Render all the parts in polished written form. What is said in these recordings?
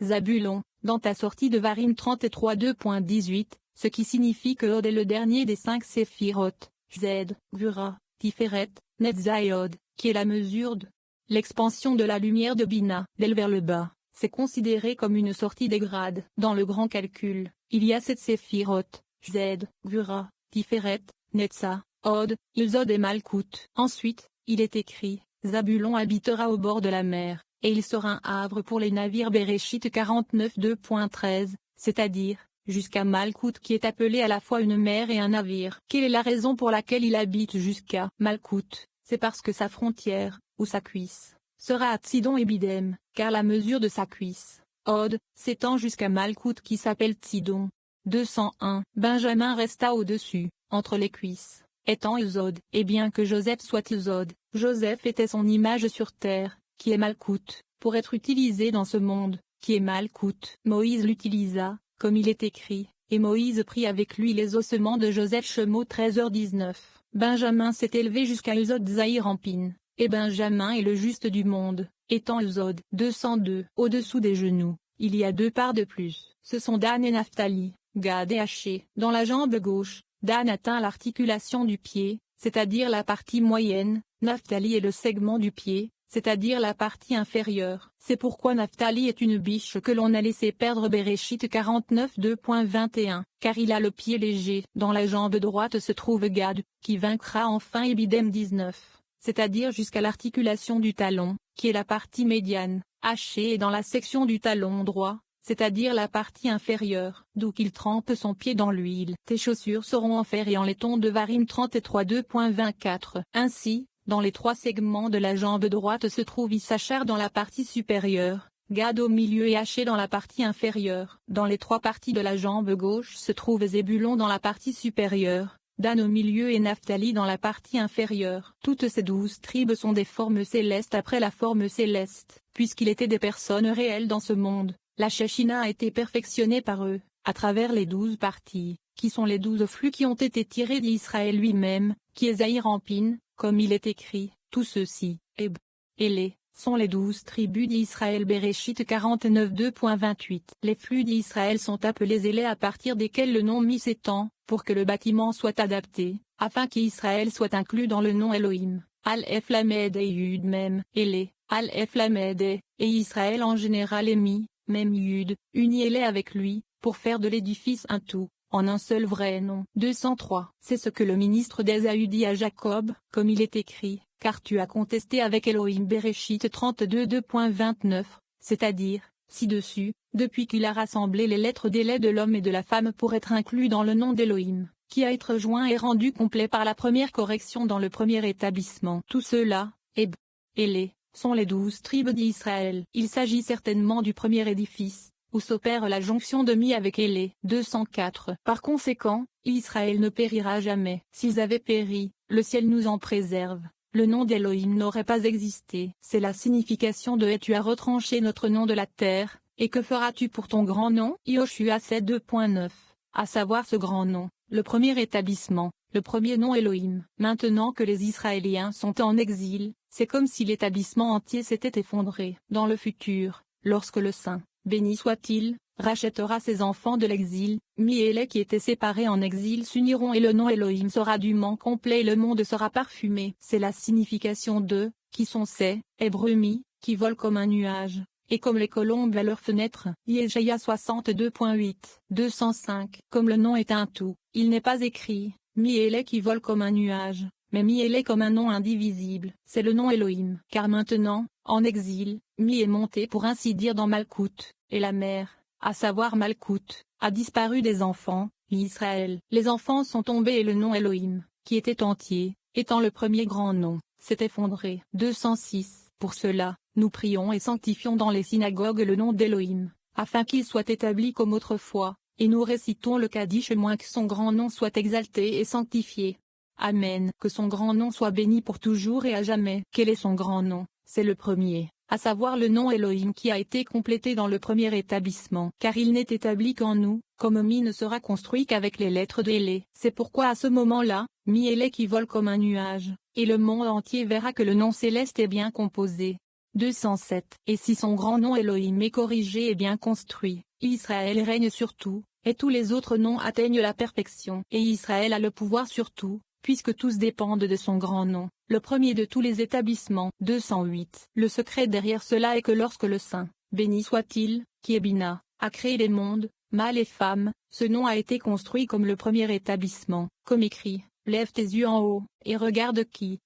Zabulon, dans ta sortie de Varim 33 2.18, ce qui signifie que Hod est le dernier des 5 séphiroth, Z, Gvura, Tiferet, Netza et Hod, qui est la mesure de l'expansion de la lumière de Bina, d'elle vers le bas. C'est considéré comme une sortie des grades. Dans le grand calcul, il y a 7 séphiroth, Z, Gvura, Tiferet, Netza, Hod, Ilzod et Malkout. Ensuite, il est écrit, Zabulon habitera au bord de la mer, et il sera un havre pour les navires. Bereshit 49 2.13, c'est-à-dire, jusqu'à Malkout qui est appelé à la fois une mer et un navire. Quelle est la raison pour laquelle il habite jusqu'à Malkout? C'est parce que sa frontière, ou sa cuisse, sera à Tsidon et Bidem, car la mesure de sa cuisse, Hod, s'étend jusqu'à Malkout qui s'appelle Tsidon. 201. Benjamin resta au-dessus, entre les cuisses, étant Uzod. Et bien que Joseph soit Uzod, Joseph était son image sur terre, qui est Malkout, pour être utilisé dans ce monde, qui est Malkout. Moïse l'utilisa, comme il est écrit, et Moïse prit avec lui les ossements de Joseph. Shemot 13h19. Benjamin s'est élevé jusqu'à Uzod Zahir Ampin, et Benjamin est le juste du monde, étant Uzod. 202. Au-dessous des genoux, il y a 2 parts de plus, ce sont Dan et Naphtali, Gad et Haché. Dans la jambe gauche, Dan atteint l'articulation du pied, c'est-à-dire la partie moyenne, Naphtali est le segment du pied, c'est-à-dire la partie inférieure. C'est pourquoi Naphtali est une biche que l'on a laissé perdre. Bereshit 49 2.21, car il a le pied léger. Dans la jambe droite se trouve Gad, qui vaincra enfin Ebidem 19, c'est-à-dire jusqu'à l'articulation du talon, qui est la partie médiane. Haché est dans la section du talon droit, c'est-à-dire la partie inférieure, d'où qu'il trempe son pied dans l'huile. Tes chaussures seront en fer et en laiton. De Varim 33 2.24. Ainsi, dans les 3 segments de la jambe droite se trouve Issachar dans la partie supérieure, Gad au milieu et Haché dans la partie inférieure. Dans les 3 parties de la jambe gauche se trouve Zébulon dans la partie supérieure, Dan au milieu et Naphtali dans la partie inférieure. Toutes ces 12 tribus sont des formes célestes après la forme céleste, puisqu'il était des personnes réelles dans ce monde. La Shechina a été perfectionnée par eux, à travers les 12 parties, qui sont les 12 flux qui ont été tirés d'Israël lui-même, qui est Zahir Ampin, comme il est écrit. Tous ceux-ci, et les, sont les 12 tribus d'Israël. Bereshit 49 2.28. Les flux d'Israël sont appelés Élé à partir desquels le nom mis s'étend, pour que le bâtiment soit adapté, afin qu'Israël soit inclus dans le nom Elohim. Al-Ef Lamed et Yud Mem, Élé, Al-Ef Lamed et Israël en général est mis, même Yud, uni Élé avec lui, pour faire de l'édifice un tout, en un seul vrai nom. 203. C'est ce que le ministre d'Ésaü dit à Jacob, comme il est écrit, car tu as contesté avec Elohim. Bereshit 32 2.29, c'est-à-dire, ci-dessus, depuis qu'il a rassemblé les lettres des laits de l'homme et de la femme pour être inclus dans le nom d'Elohim, qui a été joint et rendu complet par la première correction dans le premier établissement. Tout cela, et les, sont les 12 tribus d'Israël. Il s'agit certainement du premier édifice, où s'opère la jonction de Mi avec Élé. 204. Par conséquent, Israël ne périra jamais. S'ils avaient péri, le ciel nous en préserve. Le nom d'Elohim n'aurait pas existé. C'est la signification de « Et tu as retranché notre nom de la terre, et que feras-tu pour ton grand nom » Yoshua 7 2.9. À savoir ce grand nom, le premier établissement, le premier nom Elohim. Maintenant que les Israéliens sont en exil, c'est comme si l'établissement entier s'était effondré. Dans le futur, lorsque le Saint, béni soit-il, rachètera ses enfants de l'exil, Mi et les qui étaient séparés en exil s'uniront et le nom Elohim sera dûment complet et le monde sera parfumé. C'est la signification de, qui sont ces, hébreux Mi, qui volent comme un nuage, et comme les colombes à leurs fenêtres. Yeshaïa 62.8. 205. Comme le nom est un tout, il n'est pas écrit, Mi et les qui volent comme un nuage, mais Mi et les comme un nom indivisible. C'est le nom Elohim. Car maintenant, en exil, Mi est monté pour ainsi dire dans Malkout, et la mer, à savoir Malkout, a disparu des enfants, Israël. Les enfants sont tombés et le nom Elohim, qui était entier, étant le premier grand nom, s'est effondré. 206. Pour cela, nous prions et sanctifions dans les synagogues le nom d'Elohim, afin qu'il soit établi comme autrefois, et nous récitons le Kaddish moins que son grand nom soit exalté et sanctifié. Amen. Que son grand nom soit béni pour toujours et à jamais. Quel est son grand nom? C'est le premier, à savoir le nom Elohim qui a été complété dans le premier établissement. Car il n'est établi qu'en nous, comme Mi ne sera construit qu'avec les lettres de Élé. C'est pourquoi à ce moment-là, Mi Élé qui vole comme un nuage, et le monde entier verra que le nom céleste est bien composé. 207. Et si son grand nom Elohim est corrigé et bien construit, Israël règne sur tout, et tous les autres noms atteignent la perfection. Et Israël a le pouvoir sur tout, puisque tous dépendent de son grand nom, le premier de tous les établissements. 208. Le secret derrière cela est que lorsque le Saint, béni soit-il, qui est Bina, a créé les mondes, mâles et femmes, ce nom a été construit comme le premier établissement, comme écrit, lève tes yeux en haut, et regarde qui,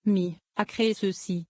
Mi, a créé ceci,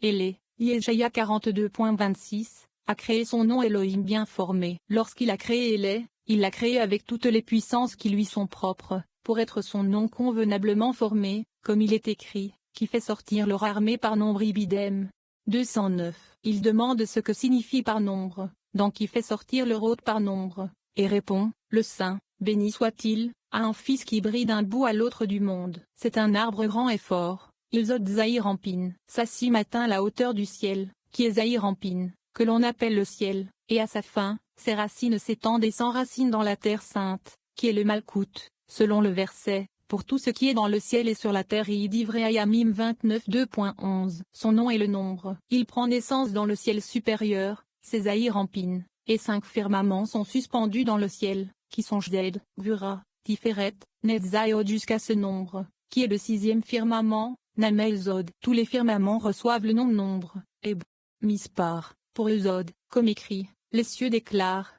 Élé, Yésaïa 42.26, a créé son nom Elohim bien formé. Lorsqu'il a créé Élé, il l'a créé avec toutes les puissances qui lui sont propres, pour être son nom convenablement formé, comme il est écrit, qui fait sortir leur armée par nombre ibidem. 209. Il demande ce que signifie par nombre, donc qui fait sortir leur hôte par nombre, et répond, le Saint, béni soit-il, a un fils qui brille d'un bout à l'autre du monde. C'est un arbre grand et fort, Ilzod Zahir Ampin, s'assit atteint la hauteur du ciel, qui est Zahir Ampin, que l'on appelle le ciel, et à sa fin, ses racines s'étendent et s'enracinent dans la terre sainte, qui est le Malkout, selon le verset, pour tout ce qui est dans le ciel et sur la terre. Yamim 29 2.11. Son nom est le nombre. Il prend naissance dans le ciel supérieur, c'est Zahir Ampin, et 5 firmaments sont suspendus dans le ciel, qui sont Jded, Gvura, Tiferet, Netzayod jusqu'à ce nombre, qui est le 6e firmament, Namelzod. Tous les firmaments reçoivent le nom nombre, Mispar, pour Elzod, comme écrit, les cieux déclarent,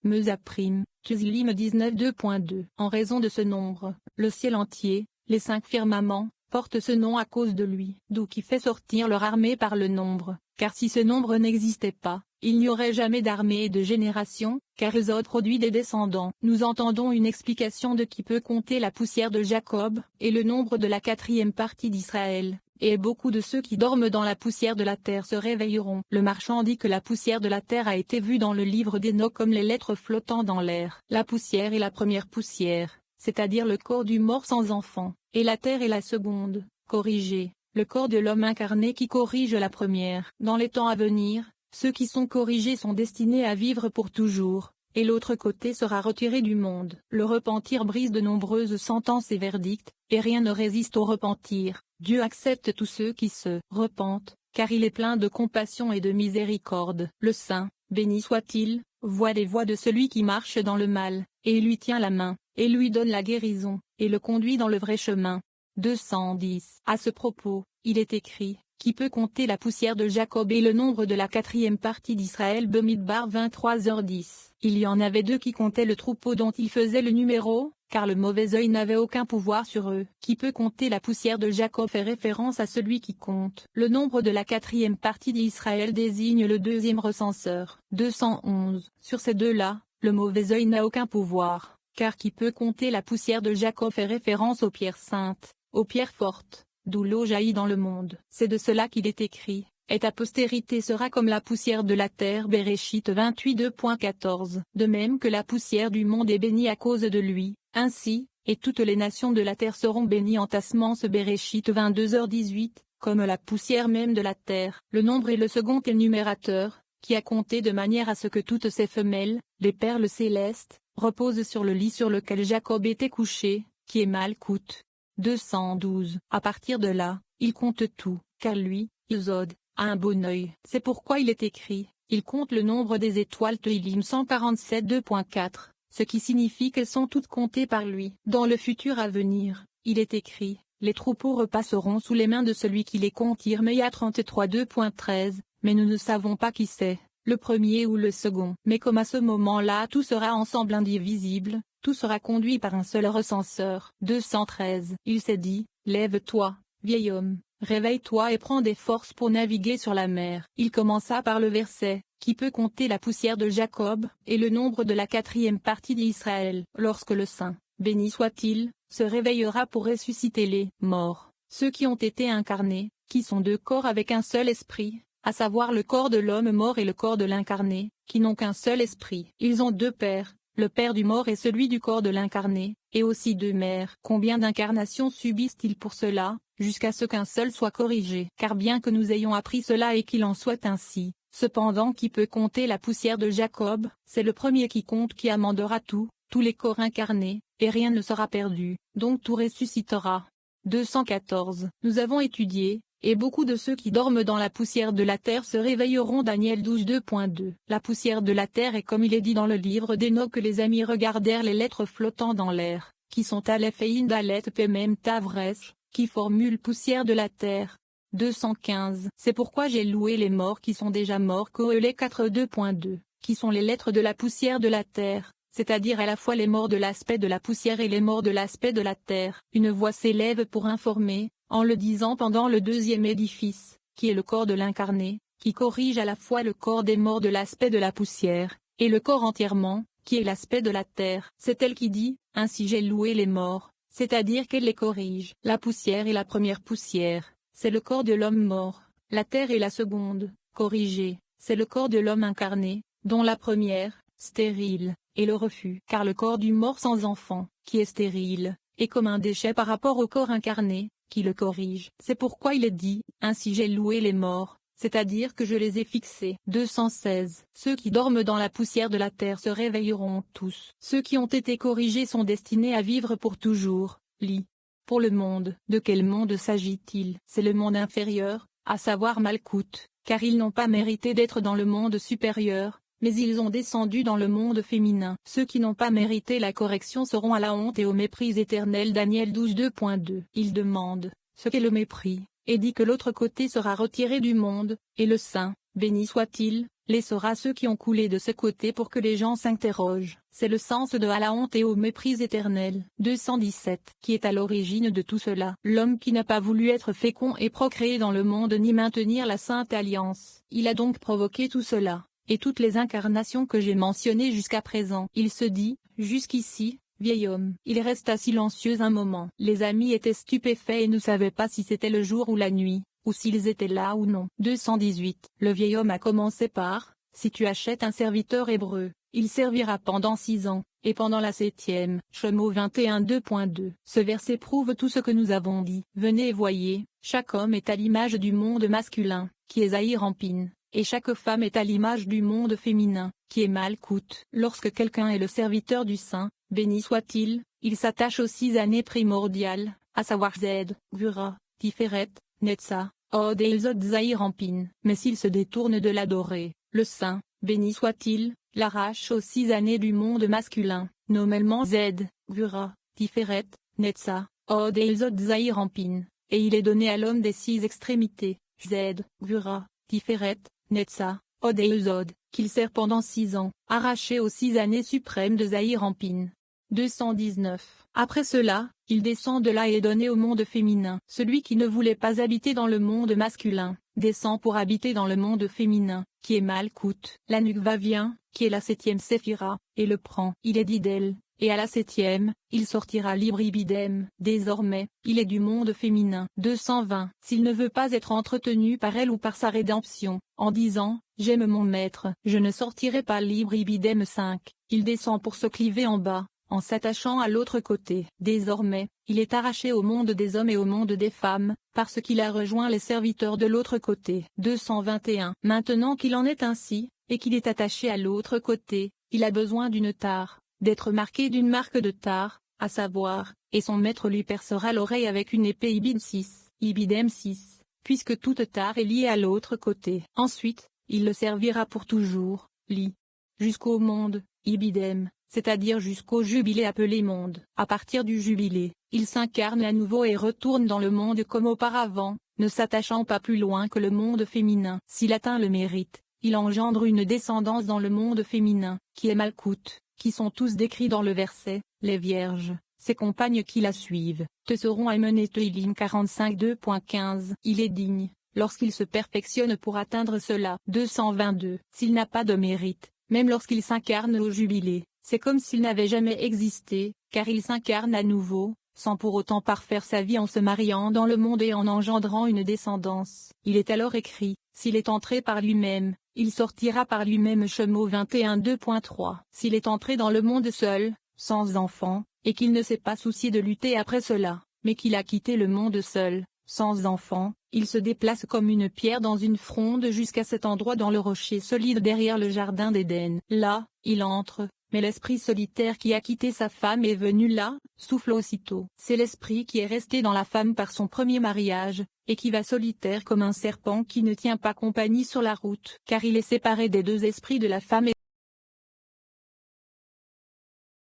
Mesaprim, Tuzlim 19 2.2. En raison de ce nombre, le ciel entier, les 5 firmaments, portent ce nom à cause de lui. D'où qui fait sortir leur armée par le nombre, car si ce nombre n'existait pas, il n'y aurait jamais d'armée et de génération, car Elzod produit des descendants. Nous entendons une explication de qui peut compter la poussière de Jacob, et le nombre de la 4e partie d'Israël. Et beaucoup de ceux qui dorment dans la poussière de la terre se réveilleront. Le marchand dit que la poussière de la terre a été vue dans le livre d'Hénoch comme les lettres flottant dans l'air. La poussière est la première poussière, c'est-à-dire le corps du mort sans enfant, et la terre est la seconde, corrigée, le corps de l'homme incarné qui corrige la première. Dans les temps à venir, ceux qui sont corrigés sont destinés à vivre pour toujours, et l'autre côté sera retiré du monde. Le repentir brise de nombreuses sentences et verdicts, et rien ne résiste au repentir. Dieu accepte tous ceux qui se repentent, car il est plein de compassion et de miséricorde. Le Saint, béni soit-il, voit les voies de celui qui marche dans le mal, et lui tient la main, et lui donne la guérison, et le conduit dans le vrai chemin. 210. À ce propos, il est écrit, qui peut compter la poussière de Jacob et le nombre de la 4e partie d'Israël. Bemidbar 23h10. Il y en avait 2 qui comptaient le troupeau dont il faisait le numéro, car le mauvais œil n'avait aucun pouvoir sur eux. Qui peut compter la poussière de Jacob fait référence à celui qui compte. Le nombre de la 4e partie d'Israël désigne le 2e recenseur. 211. Sur ces 2-là, le mauvais œil n'a aucun pouvoir, car qui peut compter la poussière de Jacob fait référence aux pierres saintes, aux pierres fortes, d'où l'eau jaillit dans le monde. C'est de cela qu'il est écrit, et ta postérité sera comme la poussière de la terre. Béréchit 28 2.14. De même que la poussière du monde est bénie à cause de lui, ainsi, et toutes les nations de la terre seront bénies en ta semence. Béréchit 22h18, comme la poussière même de la terre. Le nombre est le second énumérateur, qui a compté de manière à ce que toutes ces femelles, les perles célestes, reposent sur le lit sur lequel Jacob était couché, qui est Malkout. 212. À partir de là, il compte tout, car lui, Ilzod, a un bon œil. C'est pourquoi il est écrit, il compte le nombre des étoiles. Tehillim 147 2.4, ce qui signifie qu'elles sont toutes comptées par lui. Dans le futur à venir, il est écrit, les troupeaux repasseront sous les mains de celui qui les compte. Irméia 33 2.13, mais nous ne savons pas qui c'est, le premier ou le second. Mais comme à ce moment-là tout sera ensemble indivisible, tout sera conduit par un seul recenseur. 213. Il s'est dit, lève-toi, vieil homme, réveille-toi et prends des forces pour naviguer sur la mer. Il commença par le verset, qui peut compter la poussière de Jacob, et le nombre de la 4e partie d'Israël. Lorsque le Saint, béni soit-il, se réveillera pour ressusciter les morts, ceux qui ont été incarnés, qui sont 2 corps avec un seul esprit, à savoir le corps de l'homme mort et le corps de l'incarné, qui n'ont qu'un seul esprit. Ils ont 2 pères, le père du mort et celui du corps de l'incarné, et aussi 2 mères. Combien d'incarnations subissent-ils pour cela, jusqu'à ce qu'un seul soit corrigé? Car bien que nous ayons appris cela et qu'il en soit ainsi, cependant qui peut compter la poussière de Jacob, c'est le premier qui compte qui amendera tout, tous les corps incarnés, et rien ne sera perdu, donc tout ressuscitera. 214. Nous avons étudié, et beaucoup de ceux qui dorment dans la poussière de la terre se réveilleront. Daniel 12 2.2. La poussière de la terre est comme il est dit dans le livre d'Hénoch que les amis regardèrent les lettres flottant dans l'air, qui sont Aleph et Indalet Pemem Tavresh, qui formulent poussière de la terre. 215. C'est pourquoi j'ai loué les morts qui sont déjà morts. Qoélé 4 2.2, qui sont les lettres de la poussière de la terre, c'est-à-dire à la fois les morts de l'aspect de la poussière et les morts de l'aspect de la terre. Une voix s'élève pour informer, en le disant pendant le deuxième édifice, qui est le corps de l'incarné, qui corrige à la fois le corps des morts de l'aspect de la poussière, et le corps entièrement, qui est l'aspect de la terre. C'est elle qui dit, ainsi j'ai loué les morts, c'est-à-dire qu'elle les corrige. La poussière est la première poussière, c'est le corps de l'homme mort. La terre est la seconde, corrigée, c'est le corps de l'homme incarné, dont la première, stérile, est le refus. Car le corps du mort sans enfant, qui est stérile, est comme un déchet par rapport au corps incarné, qui le corrige. C'est pourquoi il est dit, ainsi j'ai loué les morts, c'est-à-dire que je les ai fixés. 216. Ceux qui dorment dans la poussière de la terre se réveilleront tous. Ceux qui ont été corrigés sont destinés à vivre pour toujours. Lit. Pour le monde. De quel monde s'agit-il? C'est le monde inférieur, à savoir Malkout, car ils n'ont pas mérité d'être dans le monde supérieur, mais ils ont descendu dans le monde féminin. Ceux qui n'ont pas mérité la correction seront à la honte et au mépris éternel. Daniel 12 2.2. Il demande, ce qu'est le mépris, et dit que l'autre côté sera retiré du monde, et le Saint, béni soit-il, laissera ceux qui ont coulé de ce côté pour que les gens s'interrogent. C'est le sens de à la honte et au mépris éternel. 217. Qui est à l'origine de tout cela? L'homme qui n'a pas voulu être fécond et procréer dans le monde ni maintenir la sainte alliance. Il a donc provoqué tout cela, et toutes les incarnations que j'ai mentionnées jusqu'à présent. Il se dit, jusqu'ici, vieil homme. Il resta silencieux un moment. Les amis étaient stupéfaits et ne savaient pas si c'était le jour ou la nuit, ou s'ils étaient là ou non. 218. Le vieil homme a commencé par, si tu achètes un serviteur hébreu, il servira pendant 6 ans, et pendant la 7e. Shemo 21 2.2. Ce verset prouve tout ce que nous avons dit. Venez et voyez, chaque homme est à l'image du monde masculin, qui est Zahir Ampin, et chaque femme est à l'image du monde féminin, qui est Malkout. Lorsque quelqu'un est le serviteur du Saint, béni soit-il, il s'attache aux 6 années primordiales, à savoir Z, Gvura, Tiferet, Netza, Od et Zod Zahir Ampin. Mais s'il se détourne de l'adorer, le Saint, béni soit-il, l'arrache aux 6 années du monde masculin, nommellement Z, Gvura, Tiferet, Netza, Od et Zod Zahir Ampin, et il est donné à l'homme des 6 extrémités, Z, Gvura, Tiferet, Netza, Od et Zod, qu'il sert pendant 6 ans, arraché aux 6 années suprêmes de Zahir Ampin. 219. Après cela, il descend de là et est donné au monde féminin. Celui qui ne voulait pas habiter dans le monde masculin, descend pour habiter dans le monde féminin, qui est Malkout. La Nukva vient, qui est la 7e Séphira, et le prend. Il est dit d'elle, et à la 7e, il sortira libre ibidem. Désormais, il est du monde féminin. 220. S'il ne veut pas être entretenu par elle ou par sa rédemption, en disant, j'aime mon maître, je ne sortirai pas libre ibidem 5, il descend pour se cliver en bas, en s'attachant à l'autre côté. Désormais, il est arraché au monde des hommes et au monde des femmes, parce qu'il a rejoint les serviteurs de l'autre côté. 221. Maintenant qu'il en est ainsi, et qu'il est attaché à l'autre côté, il a besoin d'une tare, d'être marqué d'une marque de tare, à savoir, et son maître lui percera l'oreille avec une épée ibid 6, ibidem 6, puisque toute tare est liée à l'autre côté. Ensuite, il le servira pour toujours, lit, jusqu'au monde, ibidem, c'est-à-dire jusqu'au jubilé appelé monde. À partir du jubilé, il s'incarne à nouveau et retourne dans le monde comme auparavant, ne s'attachant pas plus loin que le monde féminin. S'il atteint le mérite, il engendre une descendance dans le monde féminin, qui est Malkout, qui sont tous décrits dans le verset, les vierges, ses compagnes qui la suivent, te seront amenées. Teilim 45 2.15. Il est digne, lorsqu'il se perfectionne pour atteindre cela. 222. S'il n'a pas de mérite, même lorsqu'il s'incarne au jubilé, c'est comme s'il n'avait jamais existé, car il s'incarne à nouveau, sans pour autant parfaire sa vie en se mariant dans le monde et en engendrant une descendance. Il est alors écrit, s'il est entré par lui-même, il sortira par lui-même. Shemo 21 2.3. S'il est entré dans le monde seul, sans enfant, et qu'il ne s'est pas soucié de lutter après cela, mais qu'il a quitté le monde seul, sans enfant, il se déplace comme une pierre dans une fronde jusqu'à cet endroit dans le rocher solide derrière le jardin d'Éden. Là, il entre, mais l'esprit solitaire qui a quitté sa femme est venu là, souffle aussitôt. C'est l'esprit qui est resté dans la femme par son premier mariage, et qui va solitaire comme un serpent qui ne tient pas compagnie sur la route. Car il est séparé des deux esprits de la femme et